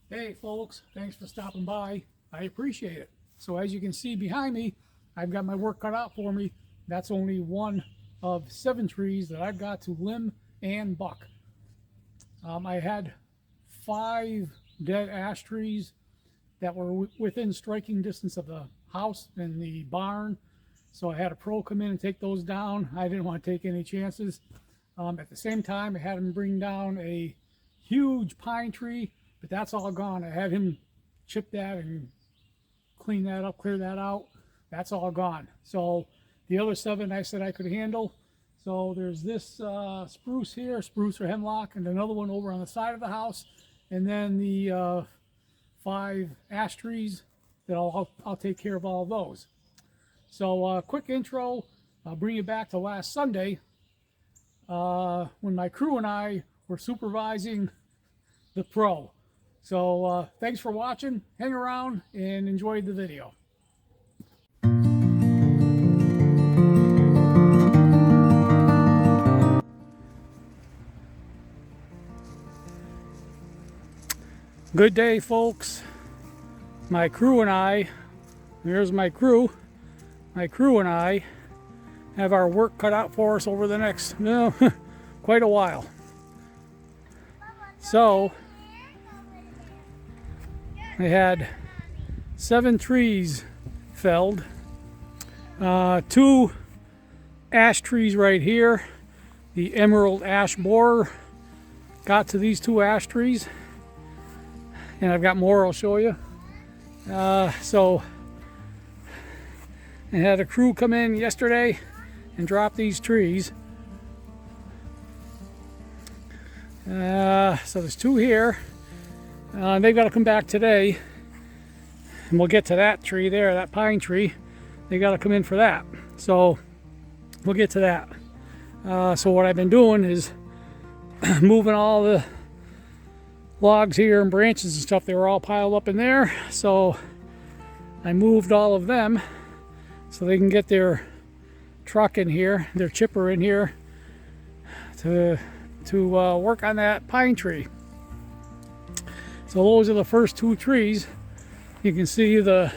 Hey folks, thanks for stopping by. I appreciate it. So as you can see behind me, I've got my work cut out for me. That's only one of 7 trees that I've got to limb and buck. I had 5 dead ash trees that were within striking distance of the house and the barn. So I had a pro come in and take those down. I didn't want to take any chances. At the same time, I had him bring down a huge pine tree, but that's all gone. I had him chip that and clean that up, clear that out. That's all gone. So the other 7 I said I could handle. So there's this spruce here, spruce or hemlock, and another one over on the side of the house. And then the 5 ash trees that I'll take care of all of those. So quick intro, I'll bring you back to last Sunday when my crew and I were supervising the pro. So thanks for watching, hang around and enjoy the video. Good day folks. My crew and I, here's my crew and I have our work cut out for us over the next, quite a while. So I had 7 trees felled, 2 ash trees right here. The emerald ash borer got to these 2 ash trees, and I've got more I'll show you. So I had a crew come in yesterday and drop these trees. So there's 2 here. They've got to come back today, and we'll get to that tree there, that pine tree. They got to come in for that. So we'll get to that. So what I've been doing is moving all the logs here and branches and stuff. They were all piled up in there. So I moved all of them so they can get their truck in here, their chipper in here to work on that pine tree. So those are the first 2 trees. You can see the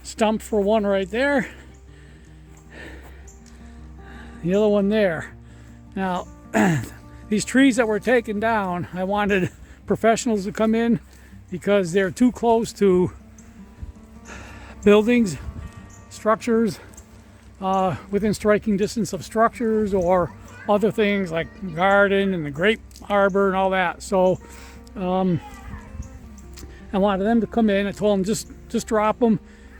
stump for one right there, the other one there. Now these trees that were taken down, I wanted professionals to come in because they're too close to buildings, structures, within striking distance of structures or other things like garden and the grape arbor and all that. So I wanted them to come in. I told them just drop them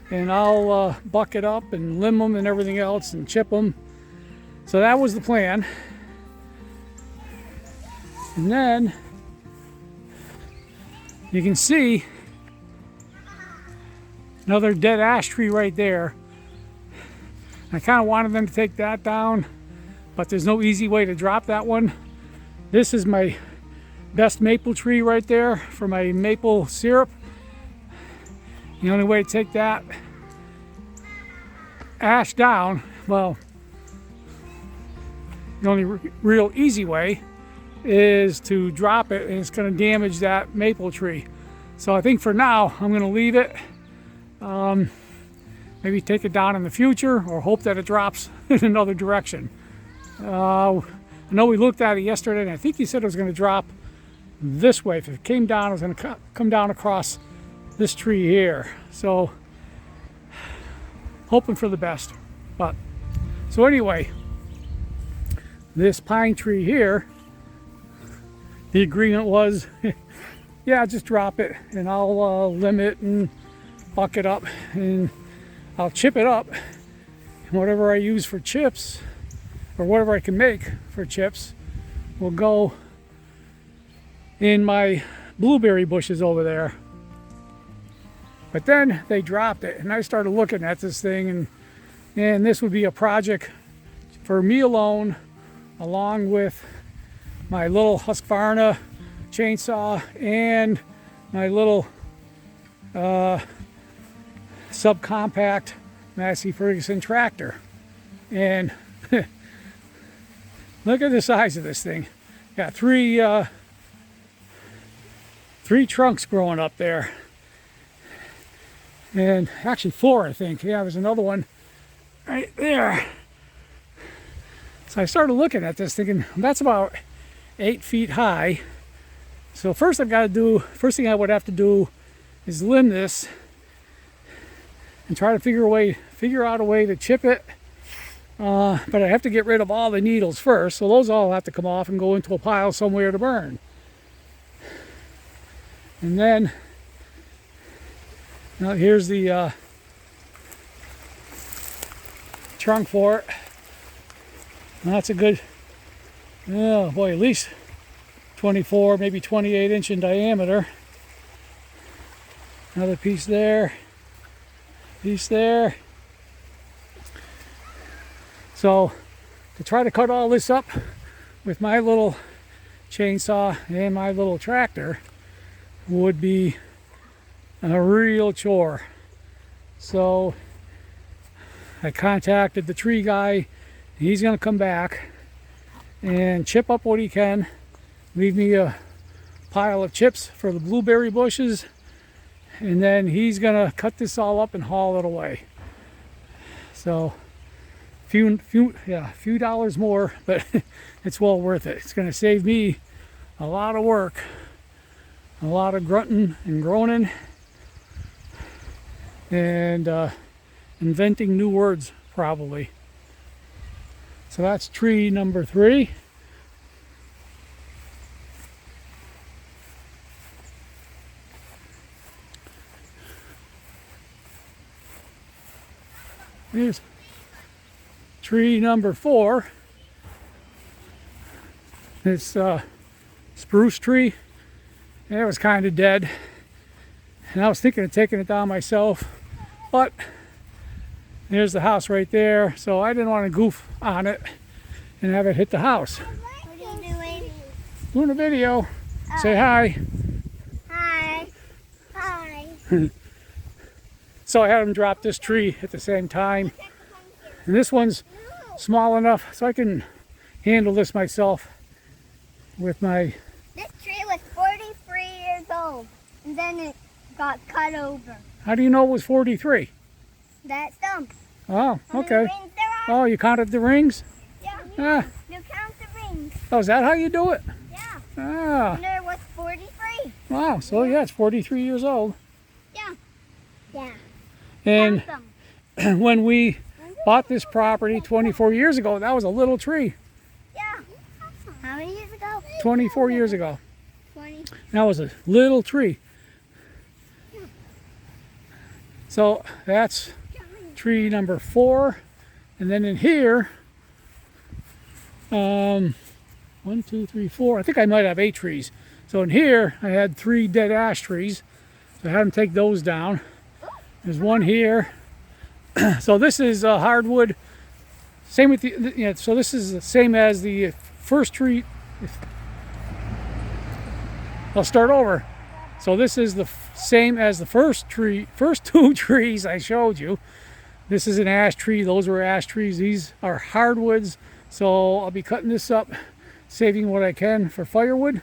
and I'll buck it up and limb them and everything else and chip them. So that was the plan. And then you can see another dead ash tree right there. I kind of wanted them to take that down, but there's no easy way to drop that one. This is my best maple tree right there for my maple syrup. The only way to take that ash down, well, the only real easy way is to drop it, and it's going to damage that maple tree. So I think for now I'm going to leave it. Maybe take it down in the future or hope that it drops in another direction. I know we looked at it yesterday and I think he said it was going to drop this way. If it came down, it was going to come down across this tree here. So hoping for the best. But so anyway, this pine tree here, the agreement was, yeah, just drop it and I'll limb it and buck it up and I'll chip it up. And whatever I use for chips or whatever I can make for chips will go in my blueberry bushes over there. But then they dropped it and I started looking at this thing, and this would be a project for me alone, along with my little Husqvarna chainsaw and my little subcompact Massey Ferguson tractor. And look at the size of this thing. Got 3 3 trunks growing up there. And actually 4, I think. Yeah, there's another one right there. So I started looking at this thinking, that's about 8 feet high. So first thing I would have to do is limb this and try to figure out a way to chip it. But I have to get rid of all the needles first, so those all have to come off and go into a pile somewhere to burn. And then, now here's the trunk for it. And that's a good, oh boy, at least 24, maybe 28 inch in diameter. Another piece there, piece there. So to try to cut all this up with my little chainsaw and my little tractor would be a real chore. So I contacted the tree guy. He's going to come back and chip up what he can, leave me a pile of chips for the blueberry bushes, and then he's going to cut this all up and haul it away. So few dollars more, but it's well worth it. It's going to save me a lot of work, a lot of grunting and groaning, and inventing new words probably. So that's tree number 3. Here's tree number 4. It's spruce tree. It was kind of dead, and I was thinking of taking it down myself, but there's the house right there, so I didn't want to goof on it and have it hit the house. What are you doing? Doing a video. Oh. Say hi. Hi. Hi. So I had him drop this tree at the same time, and this one's small enough so I can handle this myself with my... This tree was 43 years old, and then it got cut over. How do you know it was 43? That stump. Oh, okay. Oh, you counted the rings? Yeah. Ah. You count the rings. Oh, is that how you do it? Yeah. Ah. And there was 43. Wow, so yeah, it's 43 years old. Yeah. Yeah. And when we bought this property 24 years ago, that was a little tree. Yeah. How many years ago? 24 years ago. 20. That was a little tree. So that's tree number 4. And then in here, 1, 2, 3, 4. I think I might have 8 trees. So in here, I had 3 dead ash trees. So I had them take those down. There's one here. So this is hardwood. Same with the, yeah, so this is the same as the first tree. I'll start over. So this is the same as the first 2 trees I showed you. This is an ash tree. Those were ash trees. These are hardwoods. So I'll be cutting this up, saving what I can for firewood.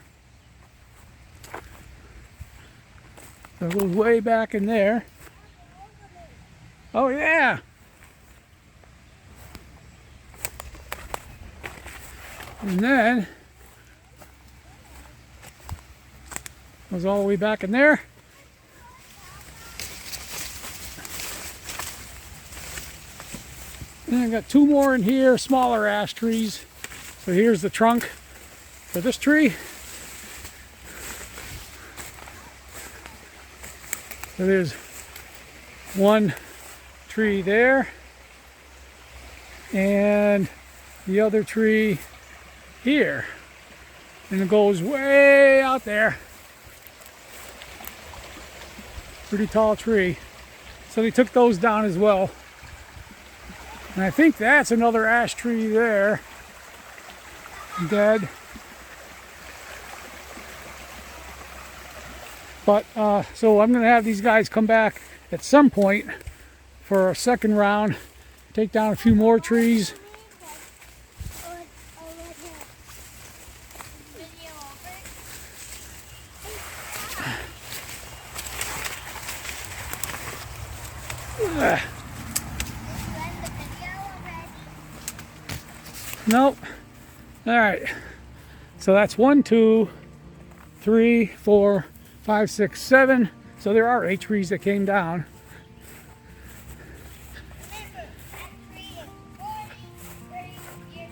So it goes way back in there. Oh yeah. And then goes all the way back in there. And I got 2 more in here, smaller ash trees. So here's the trunk for this tree. So there's 1 tree there, and the other tree here, and it goes way out there. Pretty tall tree. So they took those down as well. And I think that's another ash tree there, dead. But so I'm going to have these guys come back at some point for a second round, take down a few more trees. End the video already. Nope. All right. So that's 1, 2, 3, 4, 5, 6, 7. So there are 8 trees that came down. Remember, that tree is 43 years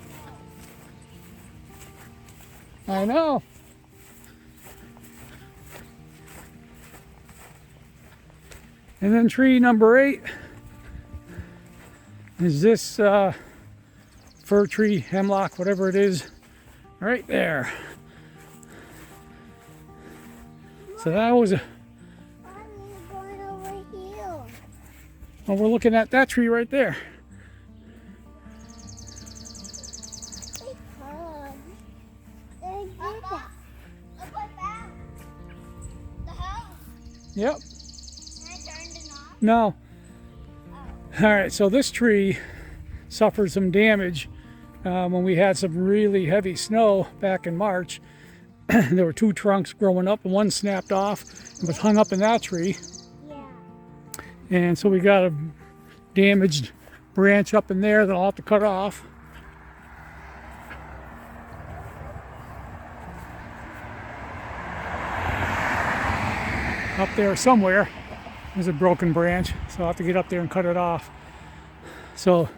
old. I know. And then tree number 8 is this fir tree, hemlock, whatever it is, right there. So that was a, Mommy, going over here. well, we're looking at that tree right there. Because they did that. Look what that. The hose. Yep. Can I turn it off? No. Oh. All right, so this tree suffered some damage when we had some really heavy snow back in March. There were 2 trunks growing up, and one snapped off and was hung up in that tree. Yeah. And so we got a damaged branch up in there that I'll have to cut off. Up there somewhere, there's a broken branch, so I'll have to get up there and cut it off. So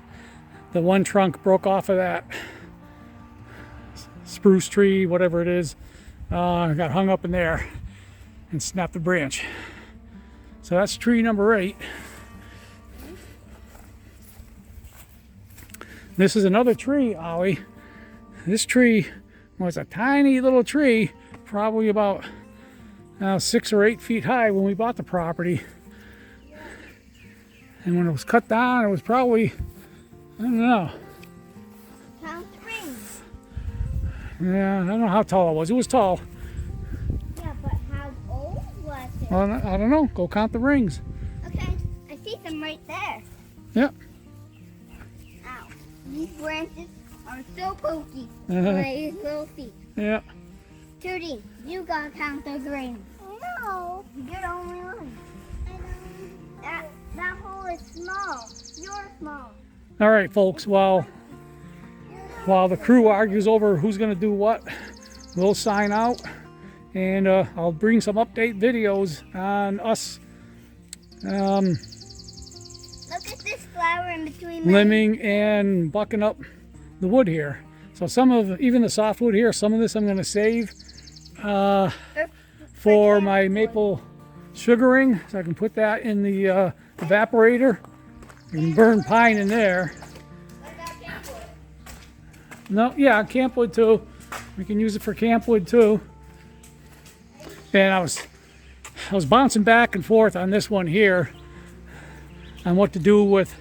the one trunk broke off of that spruce tree, whatever it is, got hung up in there and snapped the branch. So that's tree number 8. This is another tree, Ollie. This tree was a tiny little tree, probably about 6 or 8 feet high when we bought the property. And when it was cut down, it was probably, I don't know. Count rings. Yeah, I don't know how tall it was. It was tall. Yeah, but how old was it? Well, I don't know. Go count the rings. Okay, I see them right there. Yep. Ow. These branches are so pokey. Uh-huh. My little feet. Yeah. Tootie, you gotta count those rings. No. You're the only one. I know. That hole is small. You're small. All right, folks. While the crew argues over who's going to do what, we'll sign out, and I'll bring some update videos on us Look at this flower in between them. limbing and bucking up the wood here. So some of, even the softwood here, some of this I'm going to save for my maple sugaring, so I can put that in the evaporator. You can burn pine in there. No, yeah, campwood too. We can use it for campwood too. And I was bouncing back and forth on this one here on what to do with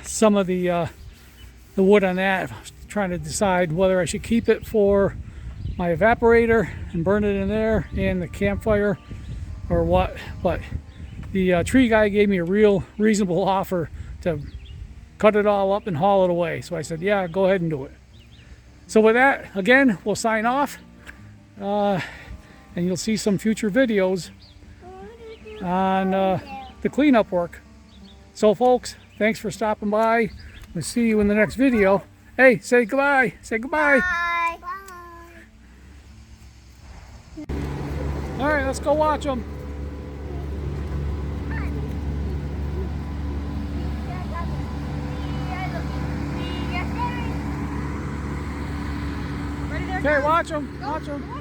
some of the wood on that. I was trying to decide whether I should keep it for my evaporator and burn it in there and the campfire or what. But the tree guy gave me a real reasonable offer to cut it all up and haul it away. So I said, yeah, go ahead and do it. So with that, again, we'll sign off. And you'll see some future videos on the cleanup work. So folks, thanks for stopping by. We'll see you in the next video. Hey, say goodbye. Say goodbye. Bye. Bye. All right, let's go watch them. Okay, watch them. Watch them.